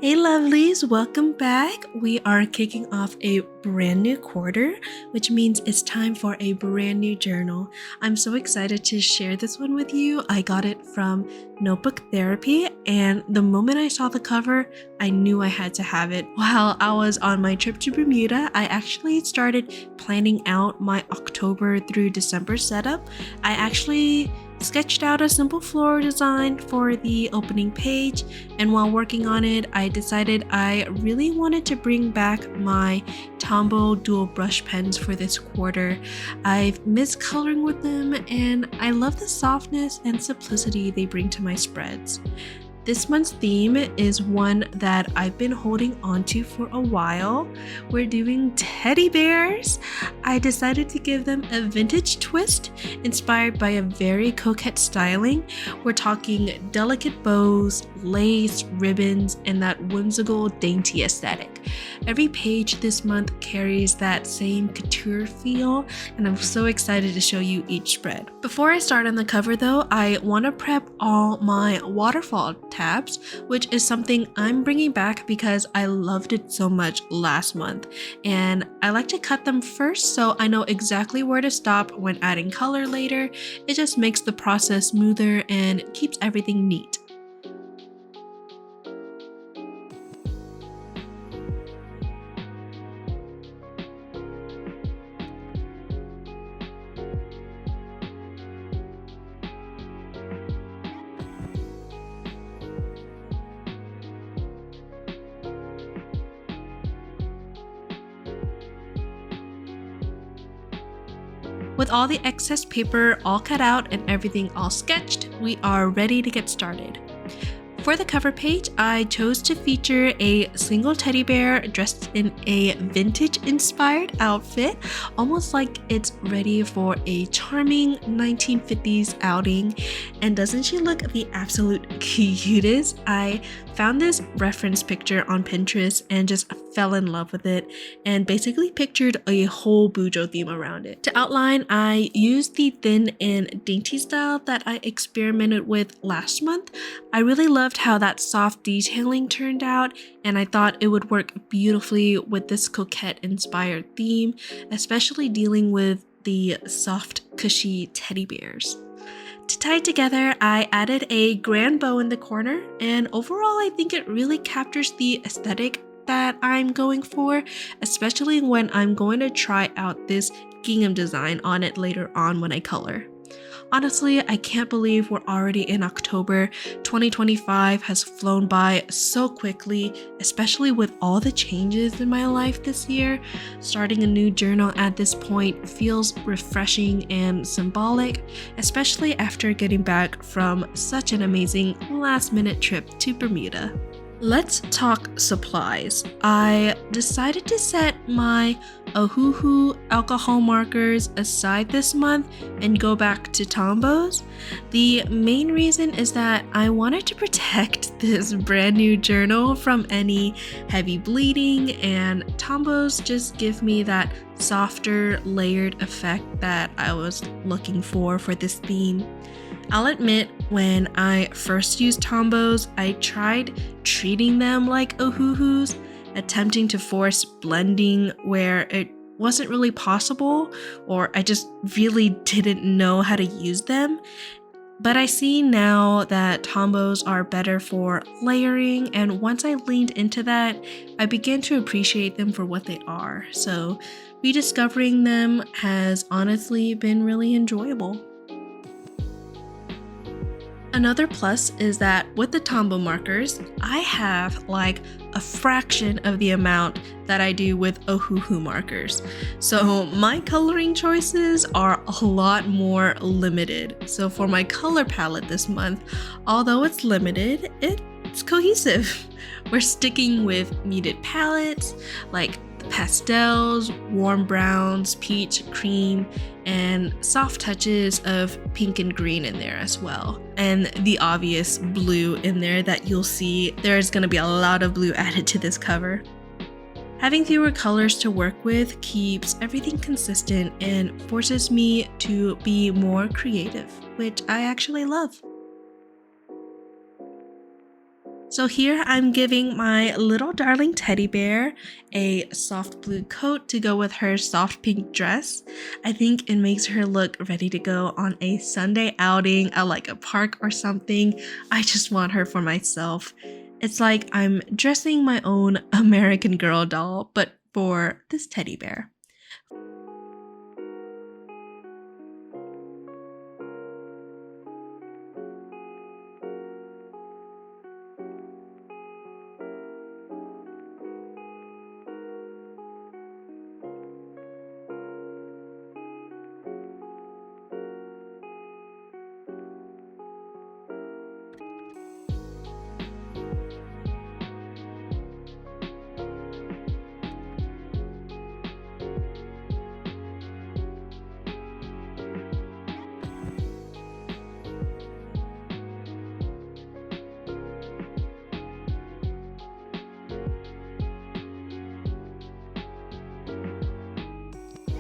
Hey lovelies, welcome back. We are kicking off a brand new quarter, which means it's time for a brand new journal. I'm so excited to share this one with you. I got it from Notebook Therapy, and the moment I saw the cover, I knew I had to have it. While I was on my trip to Bermuda, I actually started planning out my October through December setup. I actually sketched out a simple floral design for the opening page, and while working on it, I decided I really wanted to bring back my Tombow dual brush pens for this quarter. I've missed coloring with them, and I love the softness and simplicity they bring to my spreads. This month's theme is one that I've been holding onto for a while. We're doing teddy bears. I decided to give them a vintage twist inspired by a very coquette styling. We're talking delicate bows, lace, ribbons, and that whimsical, dainty aesthetic. Every page this month carries that same couture feel, and I'm so excited to show you each spread. Before I start on the cover though, I want to prep all my waterfall tabs, which is something I'm bringing back because I loved it so much last month, and I like to cut them first so I know exactly where to stop when adding color later. It just makes the process smoother and keeps everything neat. With all the excess paper all cut out and everything all sketched, we are ready to get started. For the cover page, I chose to feature a single teddy bear dressed in a vintage-inspired outfit, almost like it's ready for a charming 1950s outing. And doesn't she look the absolute cutest? I found this reference picture on Pinterest and just fell in love with it and basically pictured a whole Bujo theme around it. To outline, I used the thin and dainty style that I experimented with last month. I really loved how that soft detailing turned out, and I thought it would work beautifully with this coquette inspired theme, especially dealing with the soft, cushy teddy bears. To tie it together, I added a grand bow in the corner, and overall I think it really captures the aesthetic that I'm going for, especially when I'm going to try out this gingham design on it later on when I color. Honestly, I can't believe we're already in October. 2025 has flown by so quickly, especially with all the changes in my life this year. Starting a new journal at this point feels refreshing and symbolic, especially after getting back from such an amazing last-minute trip to Bermuda. Let's talk supplies. I decided to set my Ohuhu alcohol markers aside this month and go back to Tombows. The main reason is that I wanted to protect this brand new journal from any heavy bleeding, and Tombows just give me that softer, layered effect that I was looking for this theme. I'll admit, when I first used Tombows, I tried treating them like Ohuhus, attempting to force blending where it wasn't really possible, or I just really didn't know how to use them. But I see now that Tombows are better for layering, and once I leaned into that, I began to appreciate them for what they are. So rediscovering them has honestly been really enjoyable. Another plus is that with the Tombow markers, I have like a fraction of the amount that I do with Ohuhu markers. So my coloring choices are a lot more limited. So for my color palette this month, although it's limited, it's cohesive. We're sticking with muted palettes like pastels, warm browns, peach, cream, and soft touches of pink and green in there as well. And the obvious blue in there that you'll see. There's going to be a lot of blue added to this cover. Having fewer colors to work with keeps everything consistent and forces me to be more creative, which I actually love. So here I'm giving my little darling teddy bear a soft blue coat to go with her soft pink dress. I think it makes her look ready to go on a Sunday outing at like a park or something. I just want her for myself. It's like I'm dressing my own American Girl doll, but for this teddy bear.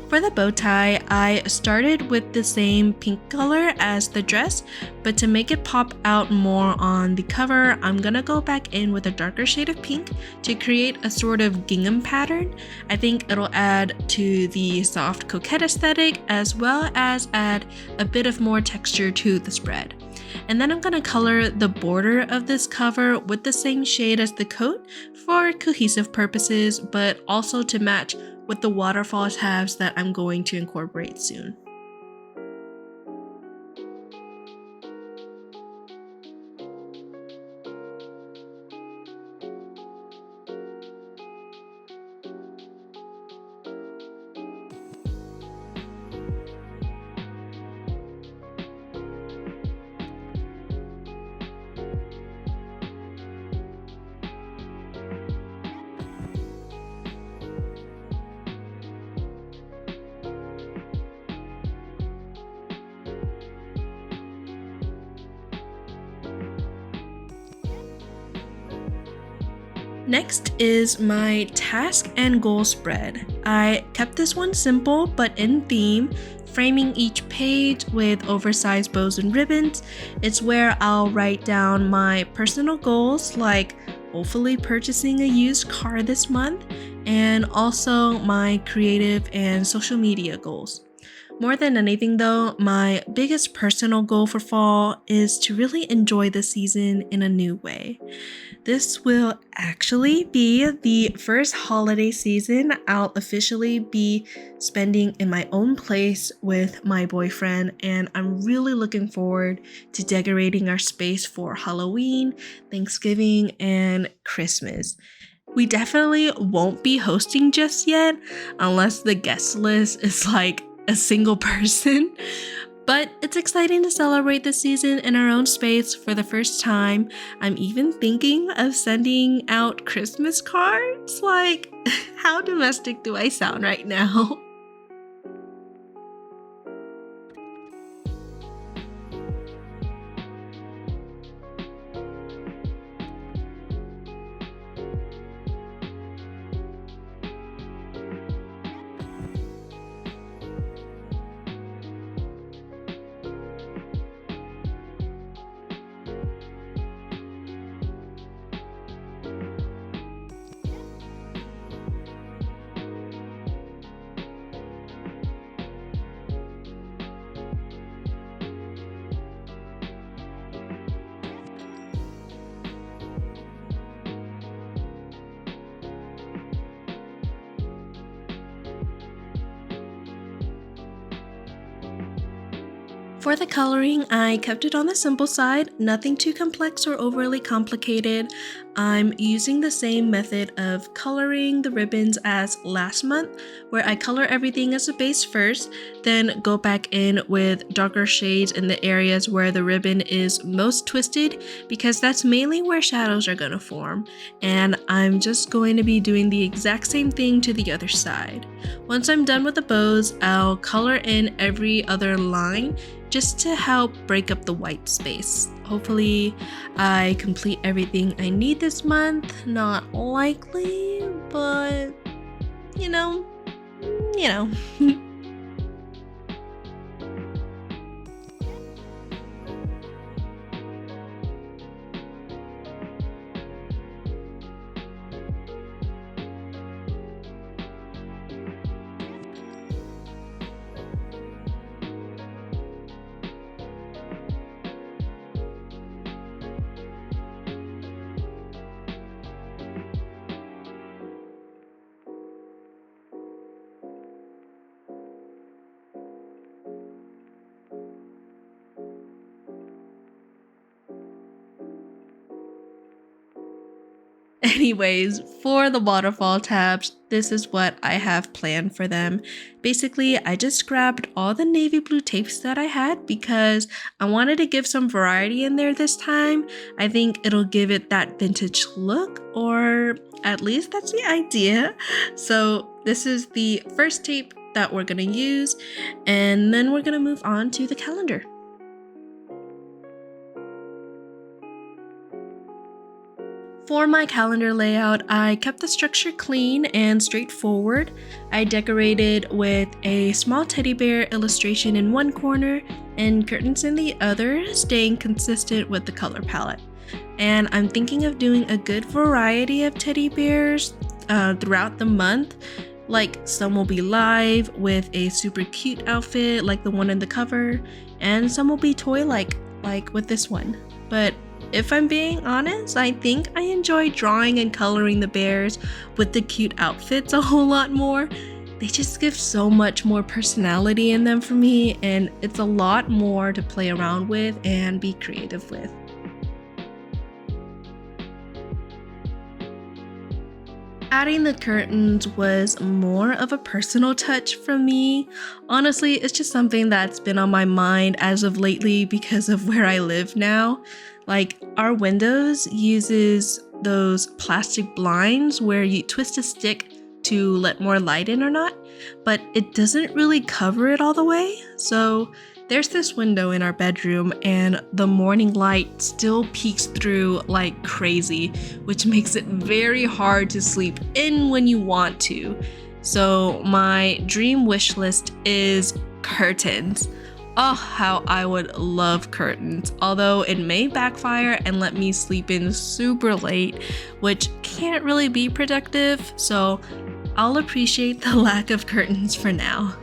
For the bow tie, I started with the same pink color as the dress, but to make it pop out more on the cover, I'm gonna go back in with a darker shade of pink to create a sort of gingham pattern. I think it'll add to the soft coquette aesthetic as well as add a bit of more texture to the spread. And then I'm gonna color the border of this cover with the same shade as the coat for cohesive purposes, but also to match with the waterfall tabs that I'm going to incorporate soon. Next is my task and goal spread. I kept this one simple but in theme, framing each page with oversized bows and ribbons. It's where I'll write down my personal goals, like hopefully purchasing a used car this month, and also my creative and social media goals. More than anything though, my biggest personal goal for fall is to really enjoy the season in a new way. This will actually be the first holiday season I'll officially be spending in my own place with my boyfriend, and I'm really looking forward to decorating our space for Halloween, Thanksgiving, and Christmas. We definitely won't be hosting just yet unless the guest list is like a single person. But it's exciting to celebrate this season in our own space for the first time. I'm even thinking of sending out Christmas cards. Like, how domestic do I sound right now? For the coloring, I kept it on the simple side, nothing too complex or overly complicated. I'm using the same method of coloring the ribbons as last month, where I color everything as a base first, then go back in with darker shades in the areas where the ribbon is most twisted, because that's mainly where shadows are going to form. And I'm just going to be doing the exact same thing to the other side. Once I'm done with the bows, I'll color in every other line just to help break up the white space. Hopefully I complete everything I need this month. Not likely, but you know. Anyways, for the waterfall tabs, this is what I have planned for them. Basically, I just grabbed all the navy blue tapes that I had because I wanted to give some variety in there this time. I think it'll give it that vintage look, or at least that's the idea. So this is the first tape that we're gonna use, and then we're gonna move on to the calendar. For my calendar layout, I kept the structure clean and straightforward. I decorated with a small teddy bear illustration in one corner and curtains in the other, staying consistent with the color palette. And I'm thinking of doing a good variety of teddy bears throughout the month. Like, some will be live with a super cute outfit like the one in the cover, and some will be toy-like with this one. But if I'm being honest, I think I enjoy drawing and coloring the bears with the cute outfits a whole lot more. They just give so much more personality in them for me, and it's a lot more to play around with and be creative with. Adding the curtains was more of a personal touch from me. Honestly, it's just something that's been on my mind as of lately because of where I live now. Like, our windows uses those plastic blinds where you twist a stick to let more light in or not, but it doesn't really cover it all the way. So there's this window in our bedroom and the morning light still peeks through like crazy, which makes it very hard to sleep in when you want to. So my dream wish list is curtains. Oh, how I would love curtains, although it may backfire and let me sleep in super late, which can't really be productive, so I'll appreciate the lack of curtains for now.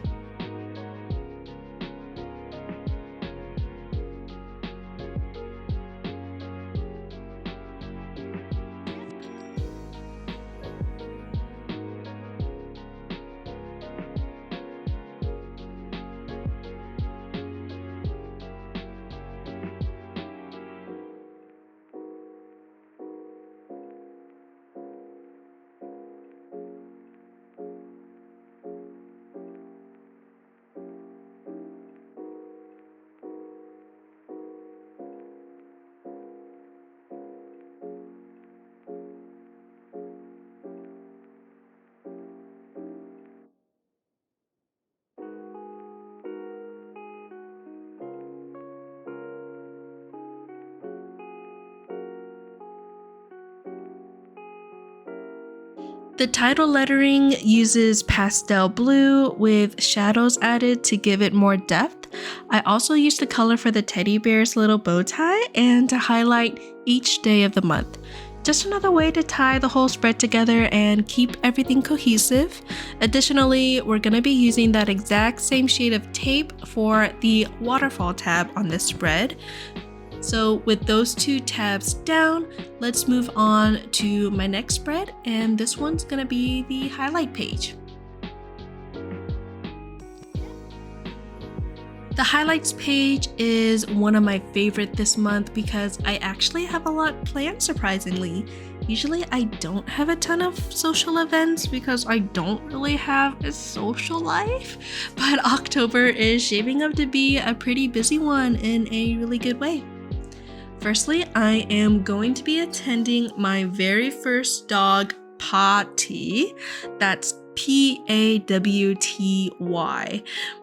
The title lettering uses pastel blue with shadows added to give it more depth. I also used the color for the teddy bear's little bow tie and to highlight each day of the month. Just another way to tie the whole spread together and keep everything cohesive. Additionally, we're going to be using that exact same shade of tape for the waterfall tab on this spread. So with those two tabs down, let's move on to my next spread, and this one's gonna be the highlight page. The highlights page is one of my favorite this month because I actually have a lot planned, surprisingly. Usually I don't have a ton of social events because I don't really have a social life, but October is shaping up to be a pretty busy one in a really good way. Firstly, I am going to be attending my very first dog party. That's Pawty.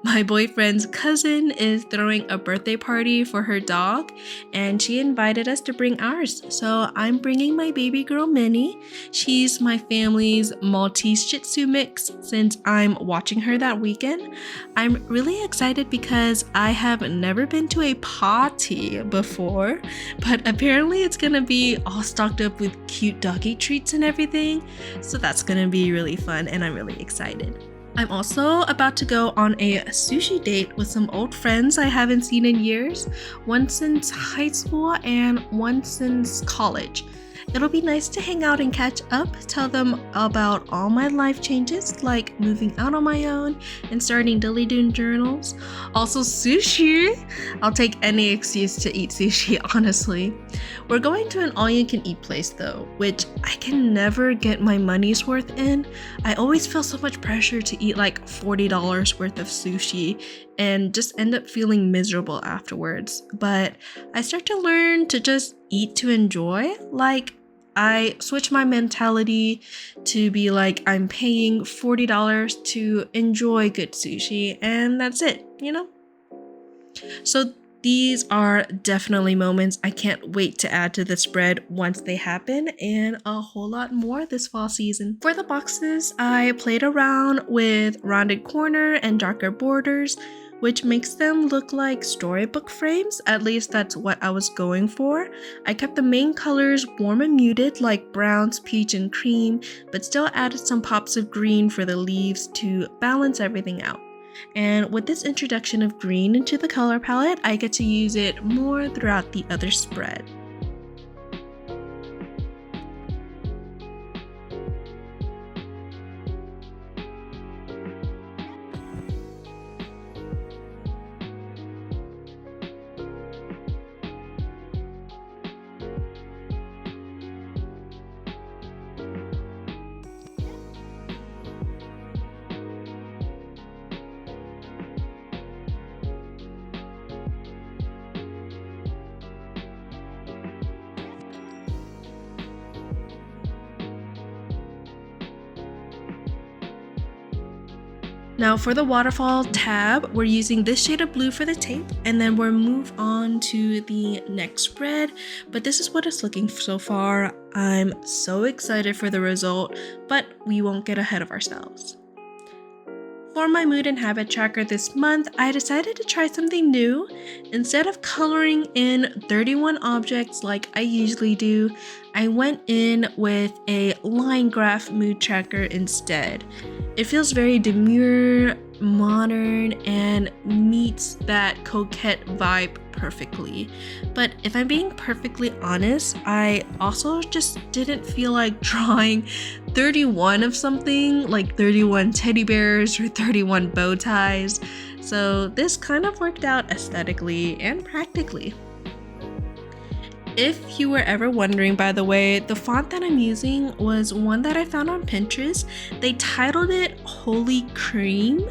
My boyfriend's cousin is throwing a birthday party for her dog, and she invited us to bring ours. So I'm bringing my baby girl Minnie. She's my family's Maltese Shih Tzu mix since I'm watching her that weekend. I'm really excited because I have never been to a party before, but apparently it's gonna be all stocked up with cute doggy treats and everything. So that's gonna be really fun, and I'm really excited. I'm also about to go on a sushi date with some old friends I haven't seen in years, one since high school and one since college. It'll be nice to hang out and catch up, tell them about all my life changes, like moving out on my own and starting daily doing journals. Also, sushi! I'll take any excuse to eat sushi, honestly. We're going to an all-you-can-eat place though, which I can never get my money's worth in. I always feel so much pressure to eat like $40 worth of sushi and just end up feeling miserable afterwards. But I start to learn to just eat to enjoy. Like, I switch my mentality to be like, I'm paying $40 to enjoy good sushi, and that's it, you know? So these are definitely moments I can't wait to add to the spread once they happen, and a whole lot more this fall season. For the boxes, I played around with rounded corner and darker borders, which makes them look like storybook frames. At least that's what I was going for. I kept the main colors warm and muted like browns, peach, and cream, but still added some pops of green for the leaves to balance everything out. And with this introduction of green into the color palette, I get to use it more throughout the other spread. Now for the waterfall tab, we're using this shade of blue for the tape, and then we'll move on to the next spread. But this is what it's looking so far. I'm so excited for the result, but we won't get ahead of ourselves. For my mood and habit tracker this month, I decided to try something new. Instead of coloring in 31 objects like I usually do, I went in with a line graph mood tracker instead. It feels very demure, modern, and meets that coquette vibe perfectly. But if I'm being perfectly honest, I also just didn't feel like drawing 31 of something, like 31 teddy bears or 31 bow ties. So this kind of worked out aesthetically and practically. If you were ever wondering, by the way, the font that I'm using was one that I found on Pinterest. They titled it Holy Cream,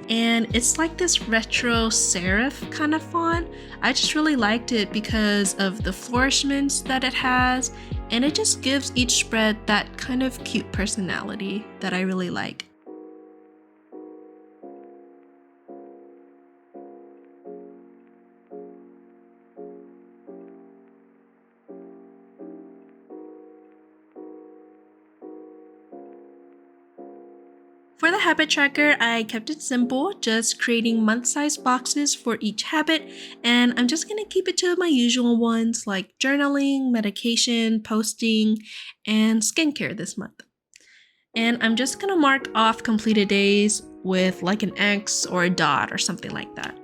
and it's like this retro serif kind of font. I just really liked it because of the flourishments that it has, and it just gives each spread that kind of cute personality that I really like. For the habit tracker, I kept it simple, just creating month-sized boxes for each habit, and I'm just gonna keep it to my usual ones like journaling, medication, posting, and skincare this month. And I'm just gonna mark off completed days with like an X or a dot or something like that.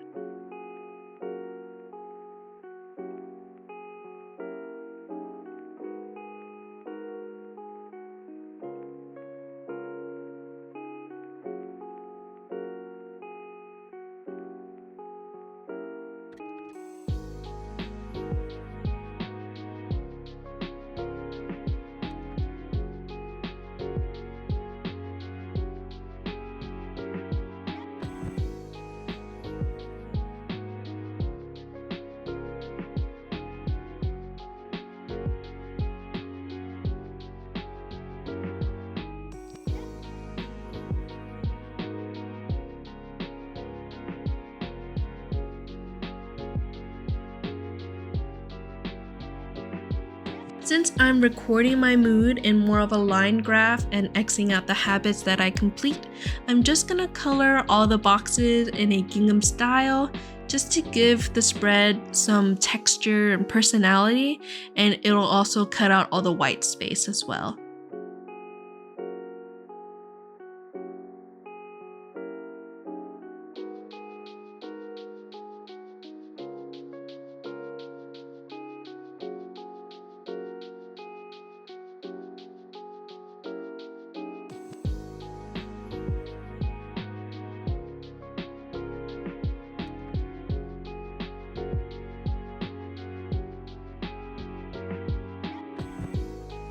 Since I'm recording my mood in more of a line graph and Xing out the habits that I complete, I'm just gonna color all the boxes in a gingham style just to give the spread some texture and personality, and it'll also cut out all the white space as well.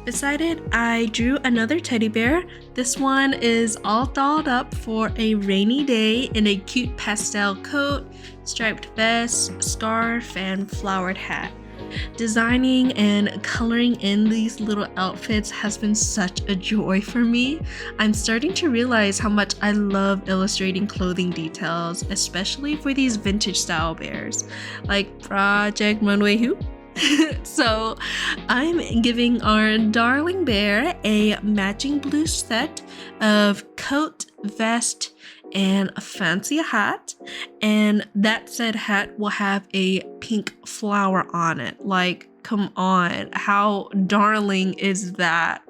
Beside it, I drew another teddy bear. This one is all dolled up for a rainy day in a cute pastel coat, striped vest, scarf, and flowered hat. Designing and coloring in these little outfits has been such a joy for me. I'm starting to realize how much I love illustrating clothing details, especially for these vintage style bears, like Project Runway Hoop. So I'm giving our darling bear a matching blue set of coat, vest, and a fancy hat, and that said hat will have a pink flower on it. Like, come on, how darling is that?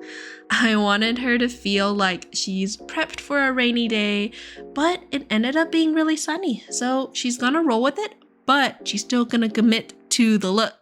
I wanted her to feel like she's prepped for a rainy day, but it ended up being really sunny, so she's gonna roll with it, but she's still gonna commit to the look.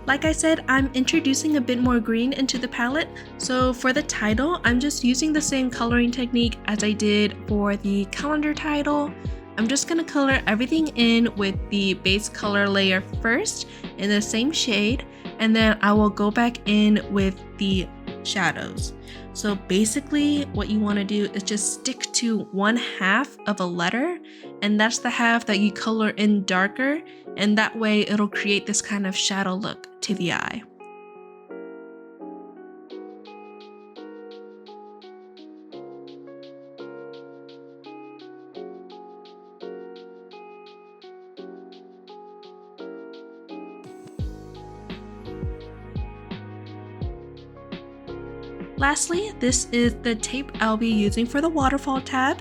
Like I said, I'm introducing a bit more green into the palette, so for the title, I'm just using the same coloring technique as I did for the calendar title. I'm just gonna color everything in with the base color layer first in the same shade, and then I will go back in with the shadows. So basically what you want to do is just stick to one half of a letter, and that's the half that you color in darker, and that way it'll create this kind of shadow look to the eye. Lastly, this is the tape I'll be using for the waterfall tab.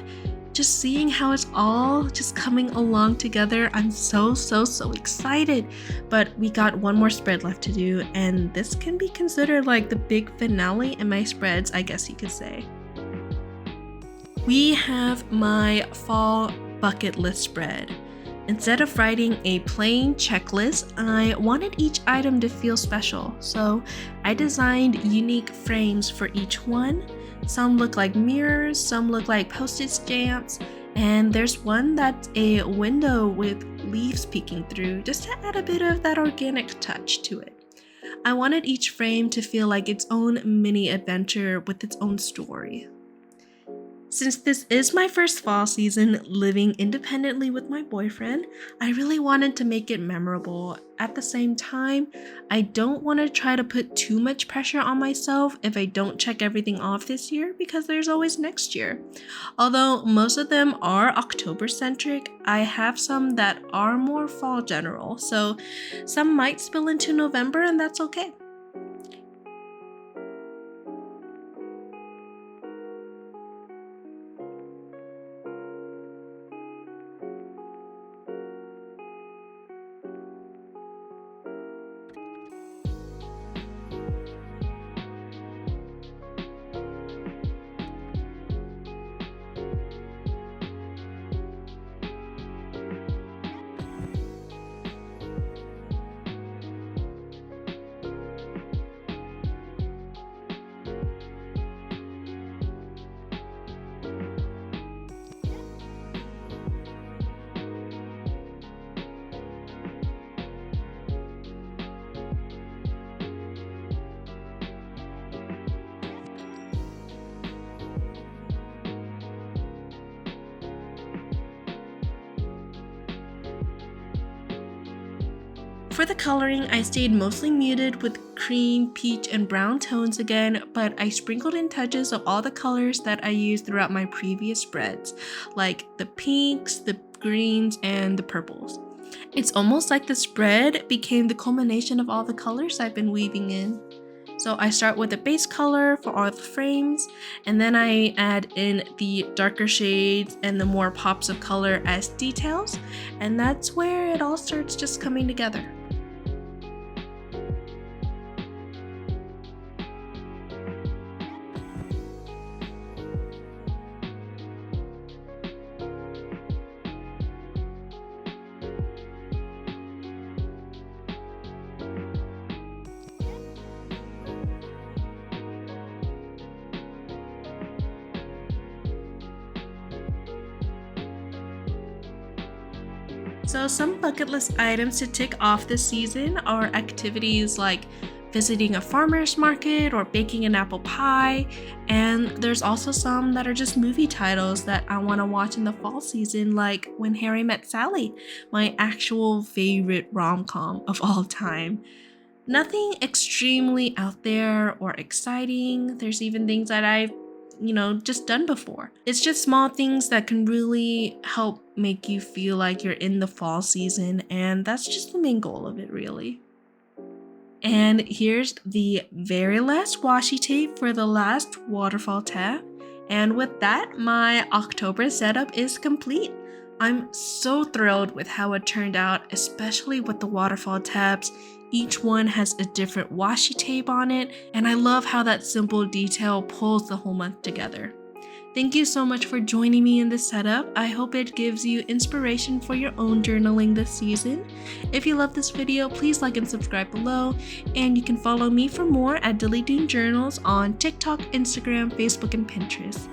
Just seeing how it's all just coming along together, I'm so excited. But we got one more spread left to do, and this can be considered like the big finale in my spreads, I guess you could say. We have my fall bucket list spread. Instead of writing a plain checklist, I wanted each item to feel special, so I designed unique frames for each one. Some look like mirrors, some look like postage stamps, and there's one that's a window with leaves peeking through, just to add a bit of that organic touch to it. I wanted each frame to feel like its own mini adventure with its own story. Since this is my first fall season living independently with my boyfriend, I really wanted to make it memorable. At the same time, I don't want to try to put too much pressure on myself if I don't check everything off this year, because there's always next year. Although most of them are October centric, I have some that are more fall general, so some might spill into November, and that's okay. For the coloring, I stayed mostly muted with cream, peach, and brown tones again, but I sprinkled in touches of all the colors that I used throughout my previous spreads, like the pinks, the greens, and the purples. It's almost like the spread became the culmination of all the colors I've been weaving in. So I start with the base color for all the frames, and then I add in the darker shades and the more pops of color as details, and that's where it all starts just coming together. So some bucket list items to tick off this season are activities like visiting a farmer's market or baking an apple pie, and there's also some that are just movie titles that I want to watch in the fall season, like When Harry Met Sally, my actual favorite rom-com of all time. Nothing extremely out there or exciting. There's even things that I've just done before. It's just small things that can really help make you feel like you're in the fall season, and that's just the main goal of it, really. And here's the very last washi tape for the last waterfall tab. And with that, my October setup is complete. I'm so thrilled with how it turned out, especially with the waterfall tabs. Each one has a different washi tape on it, and I love how that simple detail pulls the whole month together. Thank you so much for joining me in this setup. I hope it gives you inspiration for your own journaling this season. If you love this video, please like and subscribe below, and you can follow me for more at Dilly Doon Journals on TikTok, Instagram, Facebook, and Pinterest.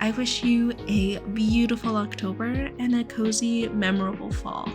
I wish you a beautiful October and a cozy, memorable fall.